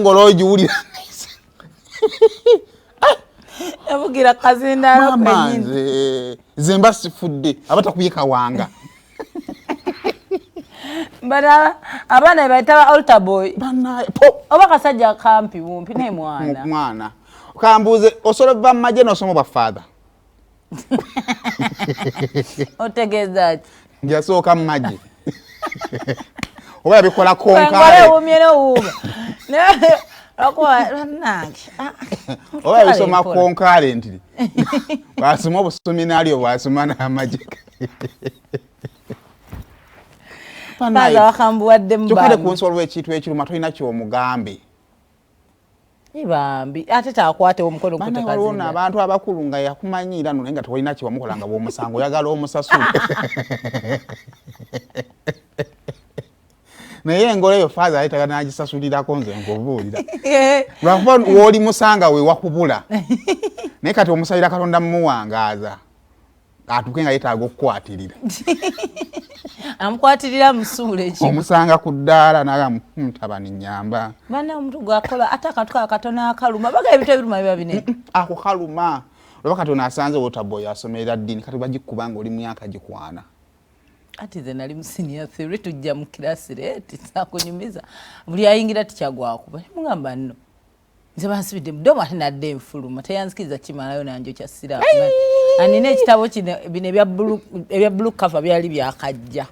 ngolo jiwulira yavugira kazindalo kwenyini zemba sifudde abatakuyika wanga bana abana baita altar boy bana oba kasajja kampi wumpi ne mwana kambuze osolo bamaje nosomo ba father otegeza njasoka maji oba bikola konkale ngale umyeno uba akwa nangi oba bisoma konkale ntiri basoma obuseminari obasoma na maji Paza wakambu wadde mbambi. Chokade kunsolo ekitu ekiruma tolina kyo mugambe. Ibambi ate takwate omukono kutakazinga. Bana walona abantu abakulunga yakumanyira no nenga tolina kyo wamukolanga bo musango yagala omusasule. Naye ngole yo father ayitaga nagisasulira konze ngobuulira. Lwakuba woli musanga we wakubula. Naye kati omusayira Katonda muwangaza. Atukenga yetaaga okukwatirira. Amukwatirira musule ki. Omusanga ku ddaala naga mutabani nyamba. Bana omuntu gwakola atakatuka akatona akaluma baga ebito ebiruma biba binene. Ako kaluma. Lwa Katonda asanze Waterboy asomerera ddini kati bagikubanga oli myaka gikwana. Ati ze nali musinia theory tujja mu class rate sakunyumiza. Buli ayingira tikyagwa kuba. Mugamba nno. Nze bansibidde mdomo ate nadde enfuluma teyanzikiriza kimalayo nanjo kya sira. Anine ekitabo kino bine ebya blue cover byali byakajja.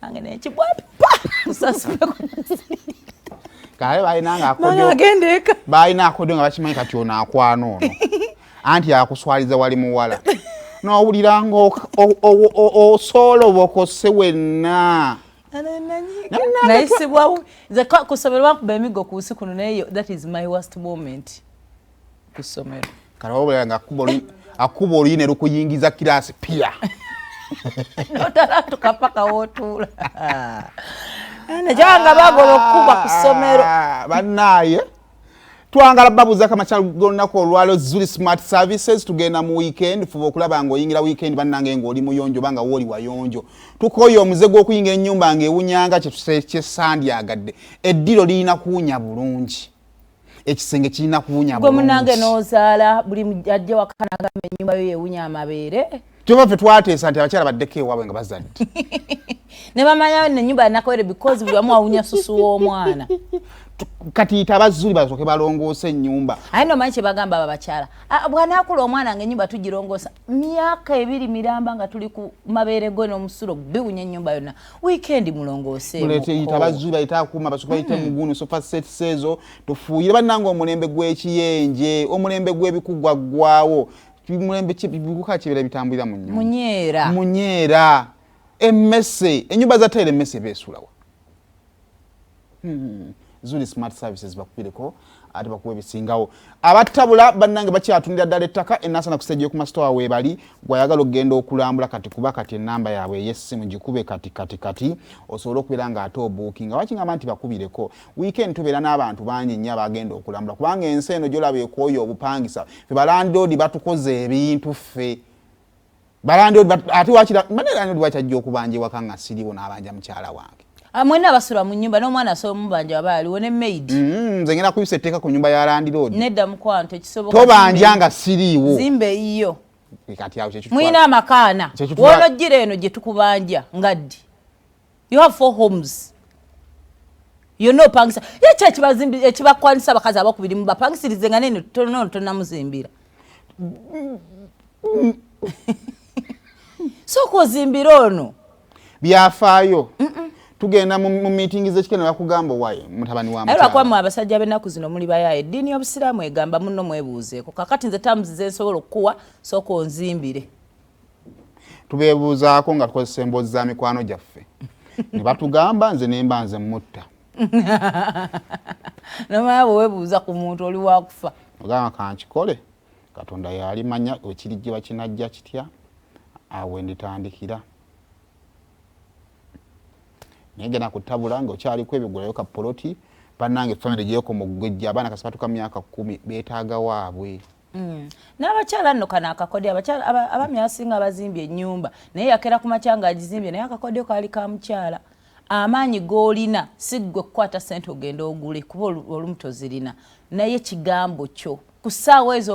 Angene ekibwapi pa kusasupe ko. Kale bayinanga akodo. Mwana agendeka. Bayina akodo nga bakimanyi kati ona akwano ono. Anti akuswaliza wali muwala. No owuliranga osolo bokose wenna. Naisibwa ze kusomerwa kubemigo kusi kuno nayo that is my worst moment. Kusomero. Kale nga akubo line rukuyingiza kilasi pia. Notala tukapaka wotula. Najanga bagolo kuba kusomero. Banaye twangala babuza kama kyalugonna ko lwalo Zuri Smart Services tugenda mu weekend fuba okulaba ngo yingira weekend bannange ngo oli muyonjo banga woli wayonjo tukoyo omuzego okuyinga ennyumba ngewunyanga kye sandi agadde eddiro lina kuunya bulungi ekisenge kirina kuunya bulungi gwe munange nozaala buli ajja wakanaga ennyumba yo yewunya amabeere Jova fe twateesa nti abakyala baddeko ewaabwe nga bazadde ne bamanya ne ennyumba yanakoere because buli wamu awunya susu w'omwana kati tabazuli basoke balongoose ennyumba ayino manyi kye bagamba abakyala bwana akula omwana ng'ennyumba tugirongoosa myaka 2 miramba nga tuli ku mabeere gwe n'omusulo biwunya ennyumba yonna weekend mulongoose mulete tabazuli bayita akuuma basoke bayite mugunu sofa set sezo tufuuyire bannange omulembe gw'ekiyenje omulembe gw'ebikugwaggwawo mulembe biguka kibera bitambulira mu nyumba munyeera emmese ennyumba za tayire emmese beesulawa Zuri Smart Services bakubireko ate bakuwe bisingawo abatabula bannange bakyatundira ddala ettaka enasana kusejje ku mastore webali gwayagala okugenda okulambula kati kuba kati ennamba yaabwe ey'essimu gikube kati osobola okubeera nga ate obookinga wakingamba nti bakubireko weekend tubeera n'abantu bangi nnyo abagenda okulambula kubanga ensi eno gyolaba ekwoyo obupangisa fe balandoodi batukoze ebintu ffe balandoodi ate wakira banerandoodi wakyajja okubanja ewaka nga siriwo n'abanja mukyala wange Amwena basura mu nyumba n'omwana asoba mubanja abali wone maid. Nze ngena kubisa etteka ku nyumba ya landlord. Nedda mukwanto ekisoboka. Tobanja nga siriiwo. Zimbe iyo. Kati awo kyekitwa. Mwina amakana. Wono jire eno gye tukubanja ngaddi. You have 4 homes. You know pangisa. Yecha ekibazimbi ekibakwanisa bakazi abakubiri mu bapangisirize nga nene tonna muzimbira. So ko zimbira ono. Byafaayo. Tugenda mu meeting z'ekikene bakugamba waye mutabani wa mutala. Ayo akwamu abasajja benaku zino muli bayaye eddiini y'obusiraamu egamba munno mwebuuzeeko kakati nze tamuzize nsobola okukuwa sooka onzimbire. Tubeebuuzaako nga tukozesa emboozi za mikwano gyaffe. Ne batugamba nze nemba nze mutta. Namaya bwebuuza ku muntu oli wakufa. Ogamba kankikole Katonda yali manya ekirijjiba kinajja kitya awe nditandikira. Negena kutabula ngo kyali kwebigulayo ka poloti bannange family gyeko mugujja abana kasapatuka myaka 10 betaaga waabwe. N'abakyala nno kana akakodi abamya asinga abazimbye ennyumba naye yakera ku makyanga agizimbye naye akakodi kali ka mukyala amaanyi g'olina si ggwe kukwata ssente ogenda ogule kuba olumu tozirina naye kigambo kyo ku ssaawa ezo